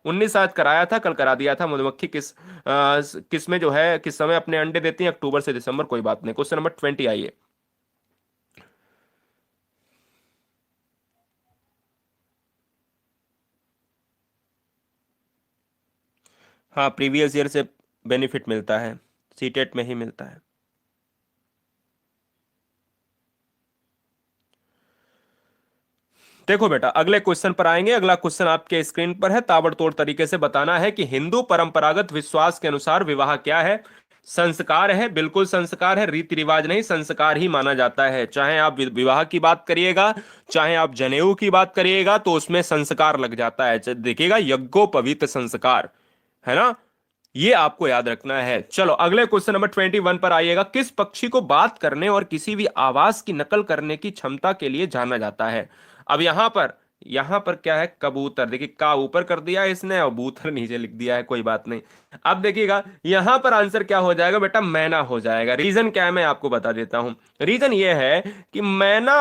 19 शायद कराया था, कल करा दिया था। मधुमक्खी किस में जो है किस समय अपने अंडे देती है? अक्टूबर से दिसंबर। कोई बात नहीं। क्वेश्चन नंबर 20 आइए। हाँ, प्रीवियस ईयर से बेनिफिट मिलता है, सीटेट में ही मिलता है। देखो बेटा, अगले क्वेश्चन पर आएंगे। अगला क्वेश्चन आपके स्क्रीन पर है। ताबड़तोड़ तरीके से बताना है कि हिंदू परंपरागत विश्वास के अनुसार विवाह क्या है? संस्कार है, बिल्कुल संस्कार है, रीति रिवाज नहीं, संस्कार ही माना जाता है। चाहे आप विवाह की बात करिएगा, चाहे आप जनेऊ की बात करिएगा, तो उसमें संस्कार लग जाता है। देखिएगा, यज्ञोपवीत संस्कार, है ना? ये आपको याद रखना है। चलो अगले क्वेश्चन नंबर 21 पर आइएगा। किस पक्षी को बात करने और किसी भी आवाज की नकल करने की क्षमता के लिए जाना जाता है? अब यहां पर क्या है? कबूतर। देखिए, का ऊपर कर दिया है इसने और बूतर नीचे लिख दिया है। कोई बात नहीं। अब देखिएगा, यहां पर आंसर क्या हो जाएगा बेटा? मैना हो जाएगा। रीजन क्या है मैं आपको बता देता हूं। रीजन ये है कि मैना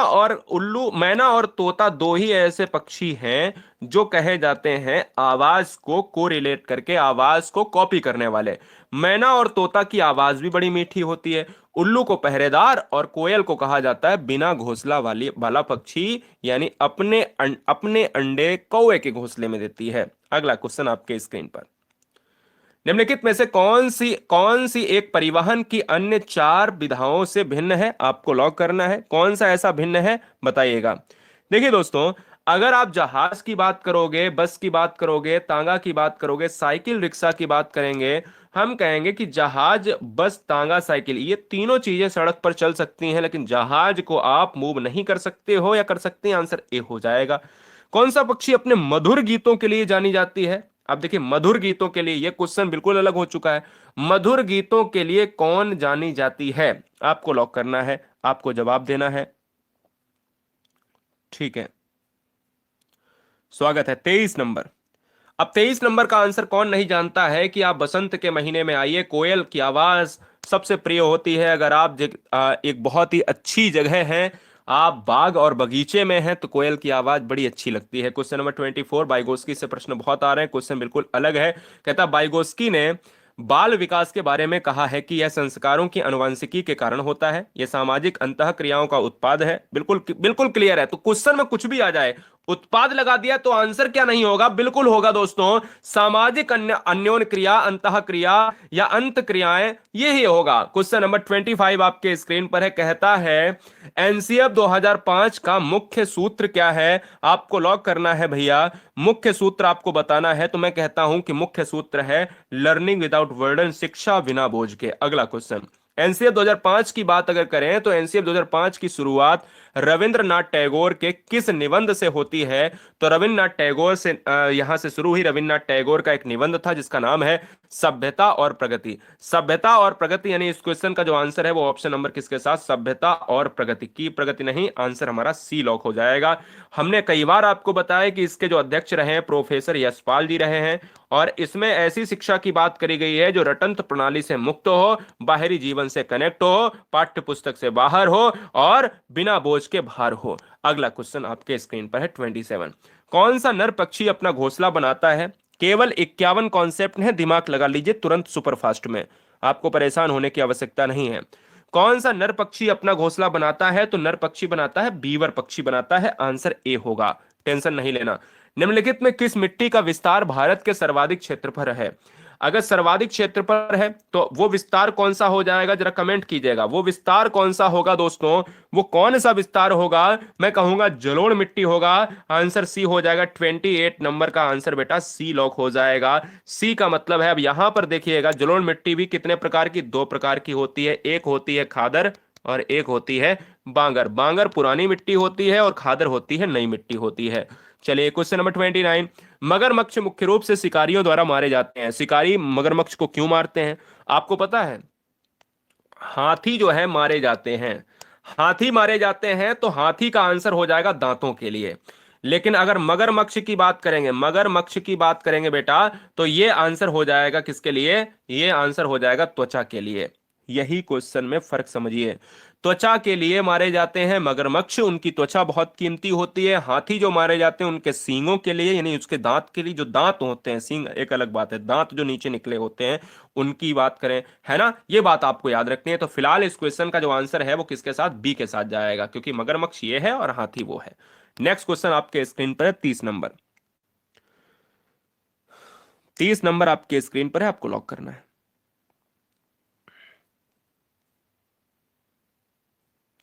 और तोता दो ही ऐसे पक्षी हैं जो कहे जाते हैं आवाज को कोरिलेट करके, आवाज को कॉपी करने वाले। मैना और तोता की आवाज भी बड़ी मीठी होती है। उल्लू को पहरेदार और कोयल को कहा जाता है बिना घोंसला वाला पक्षी, यानी अपने अंडे कौवे के घोंसले में देती है। अगला क्वेश्चन आपके स्क्रीन पर। निम्नलिखित में से कौन सी एक परिवहन की अन्य चार विधाओं से भिन्न है? आपको लॉक करना है। कौन सा ऐसा भिन्न है, बताइएगा। देखिए दोस्तों, अगर आप जहाज की बात करोगे, बस की बात करोगे, तांगा की बात करोगे, साइकिल रिक्शा की बात करेंगे, हम कहेंगे कि जहाज, बस, तांगा, साइकिल, ये तीनों चीजें सड़क पर चल सकती हैं, लेकिन जहाज को आप मूव नहीं कर सकते हो, या कर सकते हैं? आंसर ए हो जाएगा। कौन सा पक्षी अपने मधुर गीतों के लिए जानी जाती है? अब देखिए, मधुर गीतों के लिए, यह क्वेश्चन बिल्कुल अलग हो चुका है। मधुर गीतों के लिए कौन जानी जाती है? आपको लॉक करना है, आपको जवाब देना है। ठीक है, स्वागत है। 23 नंबर। अब 23 नंबर का आंसर कौन नहीं जानता है कि आप बसंत के महीने में आइए, कोयल की आवाज सबसे प्रिय होती है। अगर आप एक बहुत ही अच्छी जगह है, आप बाग और बगीचे में हैं, तो कोयल की आवाज बड़ी अच्छी लगती है। क्वेश्चन नंबर 24, बाइगोस्की से प्रश्न बहुत आ रहे हैं। क्वेश्चन बिल्कुल अलग है। कहता, बाइगोस्की ने बाल विकास के बारे में कहा है कि यह संस्कारों की अनुवांशिकी के कारण होता है, यह सामाजिक अंतः क्रियाओं का उत्पाद है। बिल्कुल बिल्कुल क्लियर है। तो क्वेश्चन में कुछ भी आ जाए, उत्पाद लगा दिया तो आंसर क्या नहीं होगा? बिल्कुल होगा दोस्तों, सामाजिक अन्योन क्रिया, अंतः क्रिया या अंत क्रियाएं, ये ही होगा। क्वेश्चन नंबर 25 आपके स्क्रीन पर है। कहता है, एनसीएफ 2005 का मुख्य सूत्र क्या है? आपको लॉक करना है भैया। मुख्य सूत्र आपको बताना है, तो मैं कहता हूं कि मुख्य सूत्र है लर्निंग विदाउट बर्डन, शिक्षा बिना बोझ के। अगला क्वेश्चन, एनसीएफ 2005 की बात अगर करें तो एनसीएफ 2005 की शुरुआत रविंद्रनाथ टैगोर के किस निबंध से होती है? तो रविंद्रनाथ टैगोर से यहां से शुरू हुई। रविंद्रनाथ टैगोर का एक निबंध था जिसका नाम है सभ्यता और प्रगति। सभ्यता और प्रगति, यानी इस क्वेश्चन का जो आंसर है वो ऑप्शन नंबर किसके साथ? सभ्यता और प्रगति की। प्रगति नहीं, आंसर हमारा सी लॉक हो जाएगा। हमने कई बार आपको बताया कि इसके जो अध्यक्ष रहे हैं प्रोफेसर यशपाल जी रहे हैं, और इसमें ऐसी शिक्षा की बात करी गई है जो रटंत्र प्रणाली से मुक्त हो, बाहरी जीवन से कनेक्ट हो, पाठ्य पुस्तक से बाहर हो और बिना बोझ के बाहर हो। अगला क्वेश्चन आपके स्क्रीन पर है 27। कौन सा नर पक्षी अपना घोंसला बनाता है? केवल 51 कॉन्सेप्ट है, दिमाग लगा लीजिए तुरंत सुपरफास्ट में, आपको परेशान होने की आवश्यकता नहीं है। कौन सा नर पक्षी अपना घोंसला बनाता है? तो नर पक्षी बनाता है, बीवर पक्षी बनाता है। आंसर ए होगा, टेंशन नहीं लेना। निम्नलिखित में किस मिट्टी का विस्तार भारत के सर्वाधिक क्षेत्र पर है? अगर सर्वाधिक क्षेत्र पर है तो वो विस्तार कौन सा हो जाएगा? जरा कमेंट कीजिएगा, वो विस्तार कौन सा होगा दोस्तों? वो कौन सा विस्तार होगा? मैं कहूंगा जलोढ़ मिट्टी होगा। आंसर सी हो जाएगा। 28 नंबर का आंसर बेटा सी लॉक हो जाएगा। सी का मतलब है, अब यहां पर देखिएगा, जलोढ़ मिट्टी भी कितने प्रकार की? दो प्रकार की होती है। एक होती है खादर और एक होती है बांगर। बांगर पुरानी मिट्टी होती है और खादर होती है नई मिट्टी होती है। चलिए क्वेश्चन नंबर 29। मगरमच्छ मुख्य रूप से शिकारियों द्वारा मारे जाते हैं। शिकारी मगरमच्छ को क्यों मारते हैं? आपको पता है? हाथी जो है मारे जाते हैं, हाथी मारे जाते हैं, तो हाथी का आंसर हो जाएगा दांतों के लिए। लेकिन अगर मगरमच्छ की बात करेंगे, मगरमच्छ की बात करेंगे बेटा, तो ये आंसर हो जाएगा किसके लिए? ये आंसर हो जाएगा त्वचा के लिए। यही क्वेश्चन में फर्क समझिए। त्वचा के लिए मारे जाते हैं मगरमच्छ, उनकी त्वचा बहुत कीमती होती है। हाथी जो मारे जाते हैं उनके सींगों के लिए, यानी उसके दांत के लिए, जो दांत होते हैं, सींग एक अलग बात है, दांत जो नीचे निकले होते हैं उनकी बात करें, है ना। ये बात आपको याद रखनी है। तो फिलहाल इस क्वेश्चन का जो आंसर है वो किसके साथ, बी के साथ जाएगा, क्योंकि मगरमच्छ ये है और हाथी वो है। नेक्स्ट क्वेश्चन आपके स्क्रीन पर है, 30 नंबर। 30 नंबर आपके स्क्रीन पर है, आपको लॉक करना है।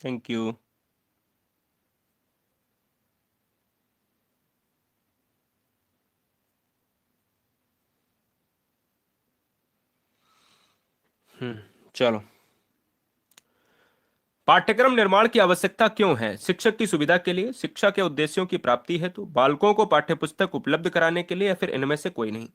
Thank you. चलो, पाठ्यक्रम निर्माण की आवश्यकता क्यों है? शिक्षक की सुविधा के लिए, शिक्षा के उद्देश्यों की प्राप्ति हेतु, बालकों को पाठ्यपुस्तक उपलब्ध कराने के लिए, या फिर इनमें से कोई नहीं।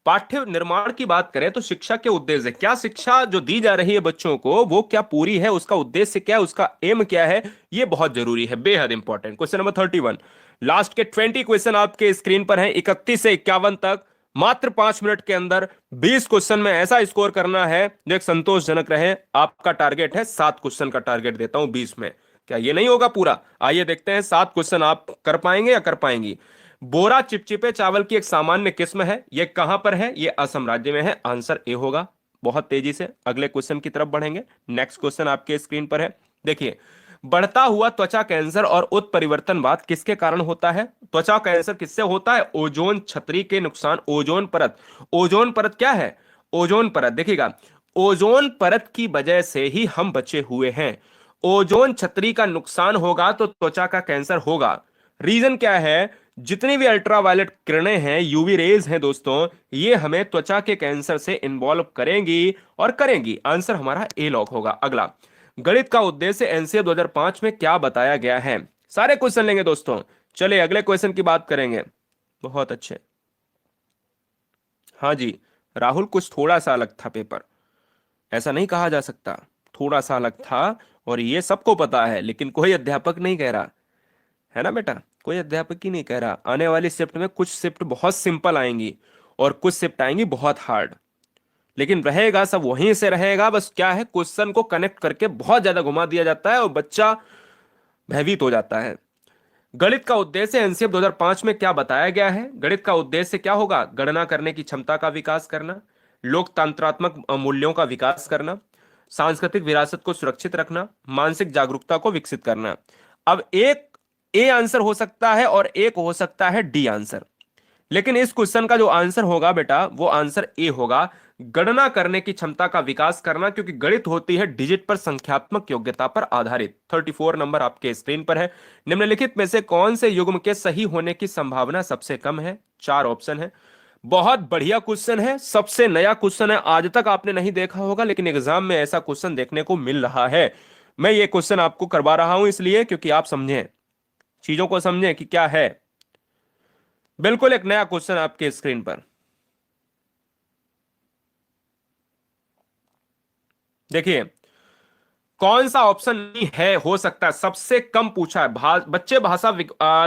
पाठ्य निर्माण की बात करें तो शिक्षा के उद्देश्य, क्या शिक्षा जो दी जा रही है बच्चों को वो क्या पूरी है, उसका उद्देश्य क्या है, उसका एम क्या है, ये बहुत जरूरी है, बेहद इंपॉर्टेंट। क्वेश्चन नंबर 31, लास्ट के 20 क्वेश्चन आपके स्क्रीन पर हैं, 31 से 51 तक। मात्र 5 मिनट के अंदर 20 क्वेश्चन में ऐसा स्कोर करना है जो एक संतोषजनक रहे। आपका टारगेट है 7 क्वेश्चन का टारगेट देता हूं 20 में। क्या ये नहीं होगा पूरा? आइए देखते हैं 7 क्वेश्चन आप कर पाएंगे या कर पाएंगी। बोरा चिपचिपे चावल की एक सामान्य किस्म है, ये कहां पर है? ये असम राज्य में है, आंसर ए होगा। बहुत तेजी से अगले क्वेश्चन की तरफ बढ़ेंगे। नेक्स्ट क्वेश्चन आपके स्क्रीन पर है, देखिए। बढ़ता हुआ त्वचा कैंसर और उत्परिवर्तनवाद किसके कारण होता है? त्वचा कैंसर किससे होता है? ओजोन छतरी के नुकसान, ओजोन परत। ओजोन परत क्या है? ओजोन परत, देखिएगा, ओजोन परत की वजह से ही हम बचे हुए हैं। ओजोन छतरी का नुकसान होगा तो त्वचा का कैंसर होगा। रीजन क्या है? जितनी भी अल्ट्रावायलेट किरणें हैं, यूवी रेज हैं दोस्तों, ये हमें त्वचा के कैंसर से इन्वॉल्व करेंगी और करेंगी। आंसर हमारा ए लॉक होगा। अगला, गणित का उद्देश्य एनसीए 2005 में क्या बताया गया है? सारे क्वेश्चन लेंगे दोस्तों। चलिए अगले क्वेश्चन की बात करेंगे। बहुत अच्छे। हाँ जी, राहुल, कुछ थोड़ा सा अलग था पेपर, ऐसा नहीं कहा जा सकता। थोड़ा सा अलग था और ये सबको पता है, लेकिन कोई अध्यापक नहीं कह रहा, है ना बेटा, कोई अध्यापक ही नहीं कह रहा। आने वाली शिफ्ट में कुछ शिफ्ट बहुत सिंपल आएंगी और कुछ शिफ्ट आएंगी बहुत हार्ड, लेकिन रहेगा सब वहीं से रहेगा। बस क्या है, क्वेश्चन को कनेक्ट करके बहुत ज्यादा घुमा दिया जाता है और बच्चा भयभीत हो जाता है। गणित का उद्देश्य एनसीएफ 2005 में क्या बताया गया है? गणित का उद्देश्य क्या होगा? गणना करने की क्षमता का विकास करना, लोकतंत्रात्मक मूल्यों का विकास करना, सांस्कृतिक विरासत को सुरक्षित रखना, मानसिक जागरूकता को विकसित करना। अब एक ए आंसर हो सकता है और एक हो सकता है डी आंसर, लेकिन इस क्वेश्चन का जो आंसर होगा बेटा वो आंसर ए होगा, गणना करने की क्षमता का विकास करना, क्योंकि गणित होती है डिजिट पर संख्यात्मक योग्यता पर आधारित। 34 नंबर आपके स्क्रीन पर है। निम्नलिखित में से कौन से युग्म के सही होने की संभावना सबसे कम है? 4 ऑप्शन है। बहुत बढ़िया क्वेश्चन है, सबसे नया क्वेश्चन है, आज तक आपने नहीं देखा होगा, लेकिन एग्जाम में ऐसा क्वेश्चन देखने को मिल रहा है। मैं ये क्वेश्चन आपको करवा रहा हूं इसलिए क्योंकि आप समझें, चीजों को समझें कि क्या है। बिल्कुल एक नया क्वेश्चन आपके स्क्रीन पर, देखिए। कौन सा ऑप्शन नहीं है हो सकता है सबसे कम पूछा है? बच्चे भाषा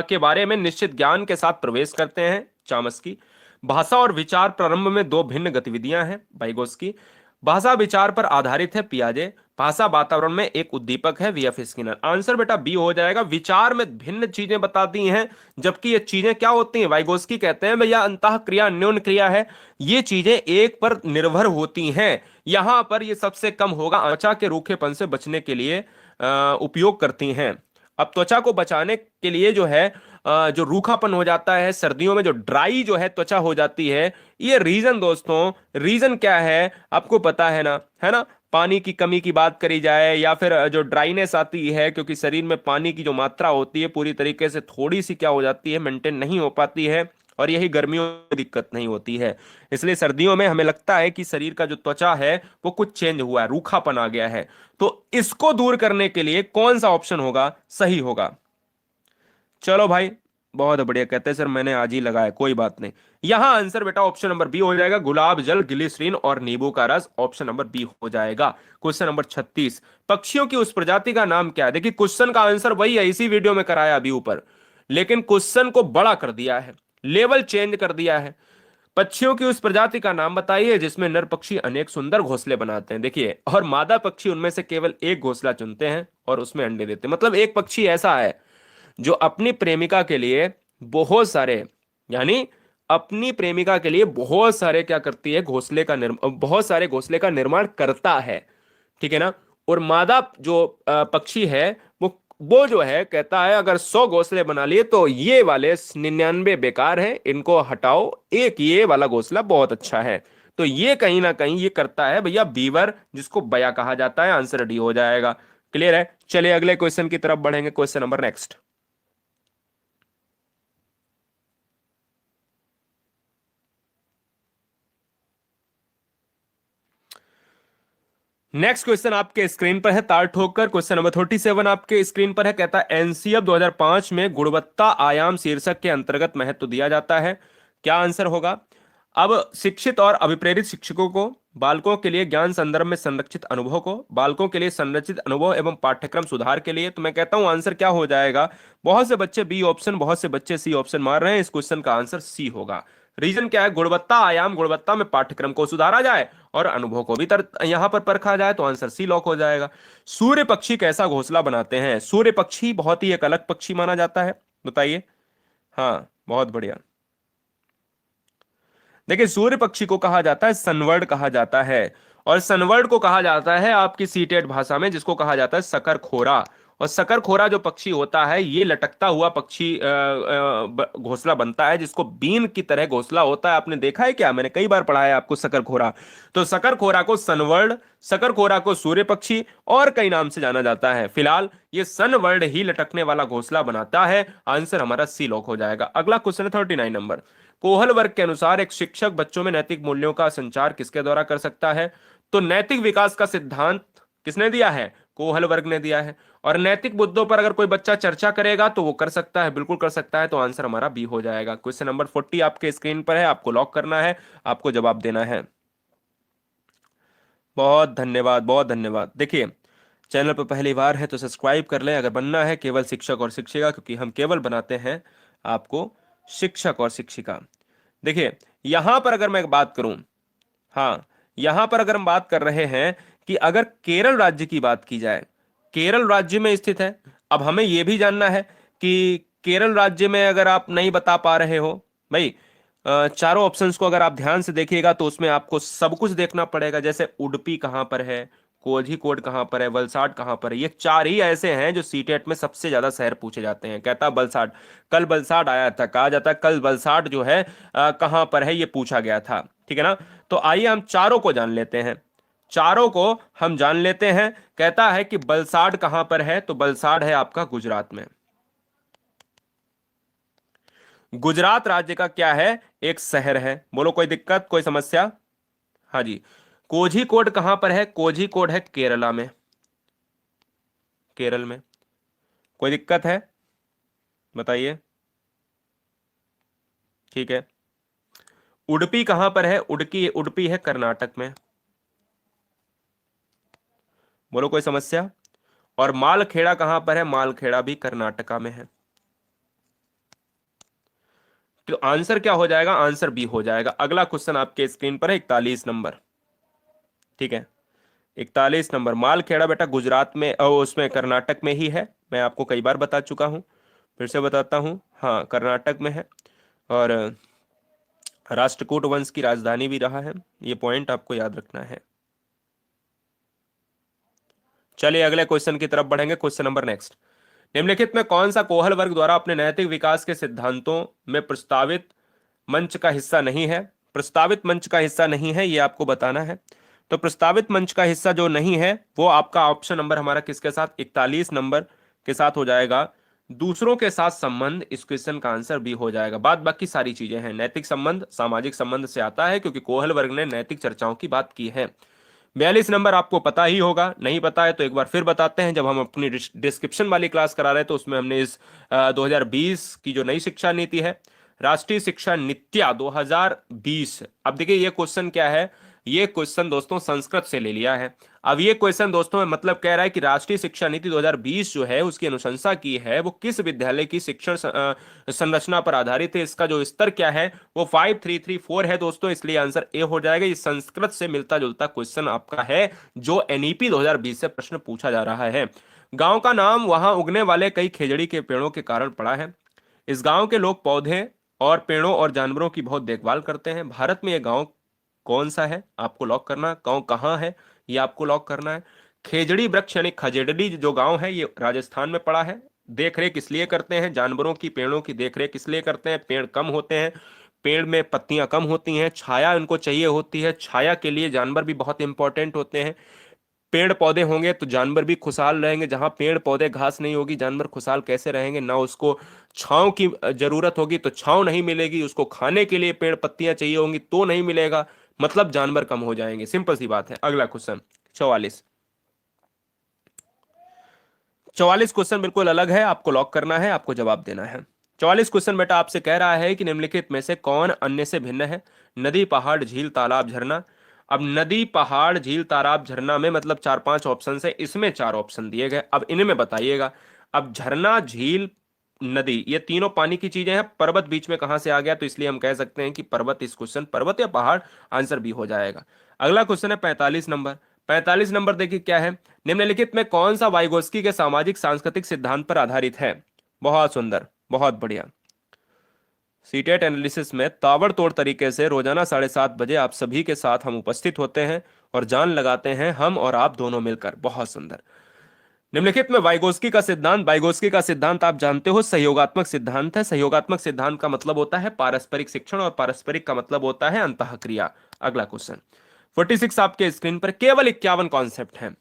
के बारे में निश्चित ज्ञान के साथ प्रवेश करते हैं, चामस्की। भाषा और विचार प्रारंभ में दो भिन्न गतिविधियां हैं, वाइगोस्की। भाषा विचार पर आधारित है, पियाजे। भाषा वातावरण में एक उद्दीपक है, वीएफ स्किनर। आंसर बेटा बी हो जाएगा। विचार में भिन्न चीजें बताती हैं, जबकि ये चीजें क्या होती हैं? वाइगोस्की कहते हैं भैया अंतः क्रिया न्यून क्रिया है, ये चीजें एक पर निर्भर होती हैं। यहां पर ये सबसे कम होगा, त्वचा के रूखेपन से बचने के लिए उपयोग करती हैं। अब त्वचा को बचाने के लिए जो है जो रूखापन हो जाता है सर्दियों में, जो ड्राई जो है त्वचा हो जाती है, ये रीजन दोस्तों, रीजन क्या है आपको पता है ना, है ना? पानी की कमी की बात करी जाए या फिर जो ड्राइनेस आती है, क्योंकि शरीर में पानी की जो मात्रा होती है पूरी तरीके से थोड़ी सी क्या हो जाती है, मेंटेन नहीं हो पाती है, और यही गर्मियों में दिक्कत नहीं होती है। इसलिए सर्दियों में हमें लगता है कि शरीर का जो त्वचा है वो कुछ चेंज हुआ है, रूखापन आ गया है। तो इसको दूर करने के लिए कौन सा ऑप्शन होगा सही होगा? चलो भाई, बहुत बढ़िया, कहते हैं सर मैंने आज ही लगाया, कोई बात नहीं। यहां आंसर बेटा ऑप्शन नंबर बी हो जाएगा, गुलाब जल, ग्लिसरीन और नींबू का रस, ऑप्शन नंबर बी हो जाएगा। क्वेश्चन नंबर 36, पक्षियों की उस प्रजाति का नाम क्या है? देखिए क्वेश्चन का आंसर वही है, इसी वीडियो में कराया अभी ऊपर, लेकिन क्वेश्चन को बड़ा कर दिया है, लेवल चेंज कर दिया है। पक्षियों की उस प्रजाति का नाम बताइए जिसमें नर पक्षी अनेक सुंदर घोंसले बनाते हैं। देखिए, और मादा पक्षी उनमें से केवल एक घोंसला चुनते हैं और उसमें अंडे देते हैं। मतलब एक पक्षी ऐसा है जो अपनी प्रेमिका के लिए बहुत सारे, यानी अपनी प्रेमिका के लिए बहुत सारे क्या करती है, बहुत सारे घोंसले का निर्माण करता है। ठीक है ना। और मादा जो पक्षी है, वो जो है कहता है अगर 100 घोंसले बना लिए तो ये वाले 99 बेकार हैं, इनको हटाओ, एक ये वाला घोंसला बहुत अच्छा है। तो ये कहीं ना कहीं ये करता है भैया बीवर, जिसको बया कहा जाता है। आंसर डी हो जाएगा। क्लियर है। चलिए अगले क्वेश्चन की तरफ बढ़ेंगे। Question number next. Next question आपके स्क्रीन पर है, तार ठोकर। क्वेश्चन नंबर 37 आपके स्क्रीन पर है। कहता है एनसीएफ 2005 में गुणवत्ता आयाम शीर्षक के अंतर्गत महत्व दिया जाता है। क्या आंसर होगा? अब शिक्षित और अभिप्रेरित शिक्षकों को बालकों के लिए ज्ञान संदर्भ में संरक्षित अनुभव को, बालकों के लिए संरचित अनुभव एवं पाठ्यक्रम सुधार के लिए। तो मैं कहता हूं आंसर क्या हो जाएगा? बहुत से बच्चे बी ऑप्शन, बहुत से बच्चे सी ऑप्शन मार रहे हैं। इस क्वेश्चन का आंसर सी होगा। रीजन क्या है? गुणवत्ता आयाम, गुणवत्ता में पाठ्यक्रम को सुधारा जाए और अनुभव को भी यहां पर परखा जाए, तो आंसर सी लॉक हो जाएगा। सूर्य पक्षी कैसा घोंसला बनाते हैं? सूर्य पक्षी बहुत ही एक अलग पक्षी माना जाता है, बताइए। हाँ, बहुत बढ़िया। देखिए, सूर्य पक्षी को कहा जाता है सनवर्ड कहा जाता है, और सनवर्ड को कहा जाता है आपकी सीटेट भाषा में, जिसको कहा जाता है शकरखोरा। और शकरखोरा जो पक्षी होता है, ये लटकता हुआ पक्षी घोंसला बनता है, जिसको बीन की तरह घोंसला होता है। आपने देखा है क्या? मैंने कई बार पढ़ा है आपको शकरखोरा। तो शकरखोरा को सनवर्ड, शकरखोरा को सूर्य पक्षी और कई नाम से जाना जाता है। फिलहाल ये सनवर्ड ही लटकने वाला घोंसला बनाता है। आंसर हमारा सी लॉक हो जाएगा। अगला क्वेश्चन है 39 नंबर। कोहल वर्ग के अनुसार एक शिक्षक बच्चों में नैतिक मूल्यों का संचार किसके द्वारा कर सकता है? तो नैतिक विकास का सिद्धांत किसने दिया है? कोहल वर्ग ने दिया है। और नैतिक मुद्दों पर अगर कोई बच्चा चर्चा करेगा तो वो कर सकता है, बिल्कुल कर सकता है। तो आंसर हमारा बी हो जाएगा। क्वेश्चन नंबर 40 आपके स्क्रीन पर है, आपको लॉक करना है, आपको जवाब देना है। बहुत धन्यवाद, बहुत धन्यवाद। देखिए, चैनल पर पहली बार है तो सब्सक्राइब कर लें अगर बनना है केवल शिक्षक और शिक्षिका, क्योंकि हम केवल बनाते हैं आपको शिक्षक और शिक्षिका। देखिए, यहां पर अगर मैं बात करूं, हाँ, यहां पर अगर हम बात कर रहे हैं कि अगर केरल राज्य की बात की जाए, केरल राज्य में स्थित है। अब हमें यह भी जानना है कि केरल राज्य में अगर आप नहीं बता पा रहे हो भाई, चारों ऑप्शंस को अगर आप ध्यान से देखिएगा तो उसमें आपको सब कुछ देखना पड़ेगा। जैसे उडुपी कहां पर है, कोझिकोड कहां पर है, वलसाड कहां पर है। ये चार ही ऐसे हैं जो सीटेट में सबसे ज्यादा शहर पूछे जाते हैं। कहता वलसाड, कल वलसाड आया था, कहा जाता है कल वलसाड जो है कहां पर है, ये पूछा गया था। ठीक है ना। तो आइए हम चारों को जान लेते हैं, चारों को हम जान लेते हैं। कहता है कि वलसाड कहां पर है? तो वलसाड है आपका गुजरात में। गुजरात राज्य का क्या है? एक शहर है। बोलो कोई दिक्कत, कोई समस्या? हाँ जी। कोझिकोड कहां पर है? कोझिकोड है केरला में, केरल में। कोई दिक्कत है? बताइए। ठीक है। उडुपी कहां पर है? उडुपी, उडुपी है कर्नाटक में। बोलो कोई समस्या? और मालखेड़ा कहां पर है? मालखेड़ा भी कर्नाटका में है। तो आंसर क्या हो जाएगा? आंसर बी हो जाएगा। अगला क्वेश्चन आपके स्क्रीन पर है 41 नंबर। ठीक है, 41 नंबर। मालखेड़ा बेटा गुजरात में, उसमें कर्नाटक में ही है। मैं आपको कई बार बता चुका हूं, फिर से बताता हूं। हाँ, कर्नाटक में है। और राष्ट्रकूट वंश की राजधानी भी रहा है। ये पॉइंट आपको याद रखना है। चलिए अगले क्वेश्चन की तरफ बढ़ेंगे। Question number next. निम्नलिखित में कौन सा कोहल वर्ग द्वारा अपने नैतिक विकास के सिद्धांतों में प्रस्तावित मंच का हिस्सा नहीं है? प्रस्तावित मंच का हिस्सा नहीं है, ये आपको बताना है। तो प्रस्तावित मंच का हिस्सा जो नहीं है वो आपका ऑप्शन नंबर हमारा किसके साथ, 41 नंबर के साथ हो जाएगा, दूसरों के साथ संबंध। इस क्वेश्चन का आंसर बी हो जाएगा। बात बाकी सारी चीजें हैं। नैतिक संबंध सामाजिक संबंध से आता है, क्योंकि कोहल वर्ग ने नैतिक चर्चाओं की बात की है। 42 नंबर आपको पता ही होगा, नहीं पता है तो एक बार फिर बताते हैं। जब हम अपनी डिस्क्रिप्शन वाली क्लास करा रहे थे उसमें हमने इस 2020 की जो नई शिक्षा नीति है, राष्ट्रीय शिक्षा नीत्या 2020। अब देखिए ये क्वेश्चन क्या है, ये क्वेश्चन दोस्तों संस्कृत से ले लिया है। अब ये क्वेश्चन दोस्तों में मतलब कह रहा है कि राष्ट्रीय शिक्षा नीति 2020 जो है उसकी अनुशंसा की है वो किस विद्यालय की शिक्षण संरचना पर आधारित है, इसका जो स्तर क्या है वो 5334 है दोस्तों, इसलिए आंसर ए हो जाएगा। ये संस्कृत से मिलता जुलता क्वेश्चन आपका है जो एनईपी 2020 से प्रश्न पूछा जा रहा है। गांव का नाम वहां उगने वाले कई खेजड़ी के पेड़ों के कारण पड़ा है। इस गांव के लोग पौधे और पेड़ों और जानवरों की बहुत देखभाल करते हैं। भारत में यह गांव कौन सा है आपको लॉक करना है, गांव कहाँ है ये आपको लॉक करना है। खेजड़ी वृक्ष यानी खजेड़ली जो गांव है ये राजस्थान में पड़ा है। देख रेख इसलिए करते हैं जानवरों की, पेड़ों की देख रेख इसलिए करते हैं, पेड़ कम होते हैं, पेड़ में पत्तियां कम होती हैं, छाया उनको चाहिए होती है, छाया के लिए जानवर भी बहुत इंपॉर्टेंट होते हैं। पेड़ पौधे होंगे तो जानवर भी खुशहाल रहेंगे, जहां पेड़ पौधे घास नहीं होगी जानवर खुशहाल कैसे रहेंगे, ना उसको छांव की जरूरत होगी तो छांव नहीं मिलेगी, उसको खाने के लिए पेड़ पत्तियां चाहिए होंगी तो नहीं मिलेगा, मतलब जानवर कम हो जाएंगे, सिंपल सी बात है। अगला क्वेश्चन 44। 44 क्वेश्चन बिल्कुल अलग है, आपको लॉक करना है, आपको जवाब देना है। 44 क्वेश्चन बेटा आपसे कह रहा है कि निम्नलिखित में से कौन अन्य से भिन्न है। नदी, पहाड़, झील, तालाब, झरना। अब नदी, पहाड़, झील, तालाब, झरना में मतलब चार पांच ऑप्शन है, इसमें चार ऑप्शन दिए गए, अब इनमें बताइएगा। अब झरना, झील, नदी ये तीनों पानी की चीजें हैं, पर्वत बीच में कहां से आ गया, तो इसलिए हम कह सकते हैं कि पर्वत, इस क्वेश्चन पर्वत या पहाड़ आंसर भी हो जाएगा। अगला क्वेश्चन है 45 नंबर। 45 नंबर देखिए क्या है, निम्नलिखित में कौन सा वाइगोस्की के सामाजिक सांस्कृतिक सिद्धांत पर आधारित है। बहुत सुंदर, बहुत बढ़िया। सीटेट एनालिसिस में ताबड़तोड़ तरीके से रोजाना 7:30 बजे आप सभी के साथ हम उपस्थित होते हैं और जान लगाते हैं हम और आप दोनों मिलकर। बहुत सुंदर। निम्नलिखित में वाइगोस्की का सिद्धांत आप जानते हो सहयोगात्मक सिद्धांत है। सहयोगात्मक सिद्धांत का मतलब होता है पारस्परिक शिक्षण और पारस्परिक का मतलब होता है अंतःक्रिया। अगला क्वेश्चन 46 आपके स्क्रीन पर, केवल 51 कॉन्सेप्ट हैं।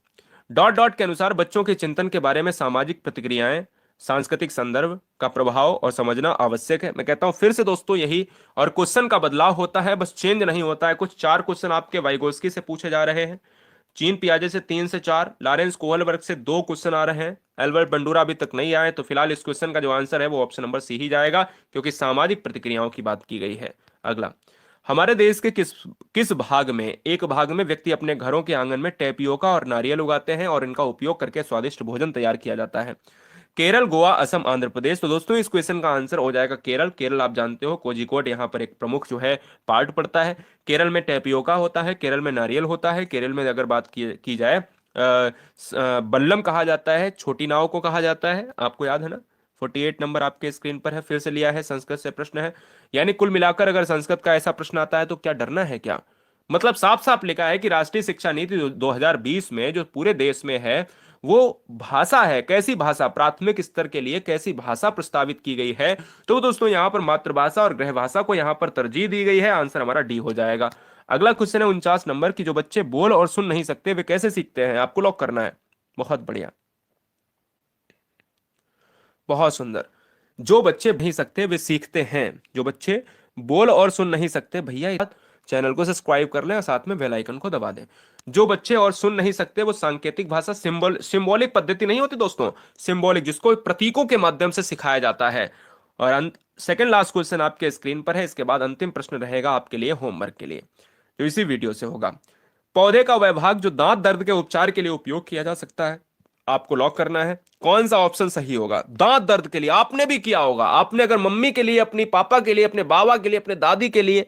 डॉट डॉट के अनुसार बच्चों के चिंतन के बारे में सामाजिक प्रतिक्रियाएं, सांस्कृतिक संदर्भ का प्रभाव और समझना आवश्यक है। मैं कहता हूं फिर से दोस्तों यही, और क्वेश्चन का बदलाव होता है बस चेंज नहीं होता है। कुछ चार क्वेश्चन आपके वाइगोस्की से पूछे जा रहे हैं, चीन पियाजे से 3 से 4, लॉरेंस कोहलबर्ग से 2 क्वेश्चन आ रहे हैं, एल्बर्ट बंडूरा अभी तक नहीं आए, तो फिलहाल इस क्वेश्चन का जो आंसर है वो ऑप्शन नंबर सी ही जाएगा क्योंकि सामाजिक प्रतिक्रियाओं की बात की गई है। अगला, हमारे देश के किस किस भाग में, एक भाग में व्यक्ति अपने घरों के आंगन में टेपियोका और नारियल उगाते हैं और इनका उपयोग करके स्वादिष्ट भोजन तैयार किया जाता है। केरल, गोवा, असम, आंध्र प्रदेश। तो दोस्तों इस क्वेश्चन का आंसर हो जाएगा केरल। केरल आप जानते हो कोझिकोड यहाँ पर एक प्रमुख जो है पार्ट पड़ता है। केरल में टेपियोका होता है, केरल में नारियल होता है, केरल में अगर बात की जाए बल्लम कहा जाता है, छोटी नाव को कहा जाता है, आपको याद है ना। 48 नंबर आपके स्क्रीन पर है, फिर से लिया है, संस्कृत से प्रश्न है। यानी कुल मिलाकर अगर संस्कृत का ऐसा प्रश्न आता है तो क्या डरना है क्या, मतलब साफ साफ लिखा है कि राष्ट्रीय शिक्षा नीति 2020 में जो पूरे देश में है वो भाषा है, कैसी भाषा, प्राथमिक स्तर के लिए कैसी भाषा प्रस्तावित की गई है। तो दोस्तों यहां पर मातृभाषा और गृह भाषा को यहां पर तरजीह दी गई है, आंसर हमारा डी हो जाएगा। अगला क्वेश्चन है 49 नंबर की, जो बच्चे बोल और सुन नहीं सकते वे कैसे सीखते हैं, आपको लॉक करना है। बहुत बढ़िया, बहुत सुंदर। जो बच्चे नहीं सकते वे सीखते हैं, जो बच्चे बोल और सुन नहीं सकते, भैया चैनल को सब्सक्राइब कर लें और साथ में बेल आइकन को दबा दें। जो बच्चे और सुन नहीं सकते वो सांकेतिक भाषा, सिंबॉलिक पद्धति नहीं होती दोस्तों, सिंबॉलिक जिसको प्रतीकों के माध्यम से सिखाया जाता है। और सेकंड लास्ट क्वेश्चन आपके स्क्रीन पर है, इसके बाद अंतिम प्रश्न रहेगा आपके लिए होमवर्क के लिए जो इसी वीडियो से होगा। पौधे का वह भाग जो दांत दर्द के उपचार के लिए उपयोग किया जा सकता है, आपको लॉक करना है। कौन सा ऑप्शन सही होगा, दांत दर्द के लिए आपने भी किया होगा, आपने अगर मम्मी के लिए, अपनी पापा के लिए, अपने बाबा के लिए, अपने दादी के लिए,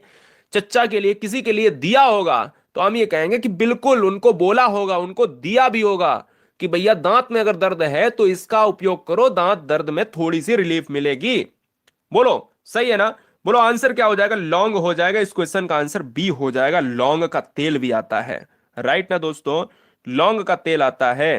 चच्चा के लिए, किसी के लिए दिया होगा तो हम ये कहेंगे कि बिल्कुल उनको बोला होगा, उनको दिया भी होगा कि भैया दांत में अगर दर्द है तो इसका उपयोग करो, दांत दर्द में थोड़ी सी रिलीफ मिलेगी। बोलो सही है ना, बोलो आंसर क्या हो जाएगा, लौंग हो जाएगा। इस क्वेश्चन का आंसर बी हो जाएगा, लौंग का तेल भी आता है, राइट ना दोस्तों, लौंग का तेल आता है।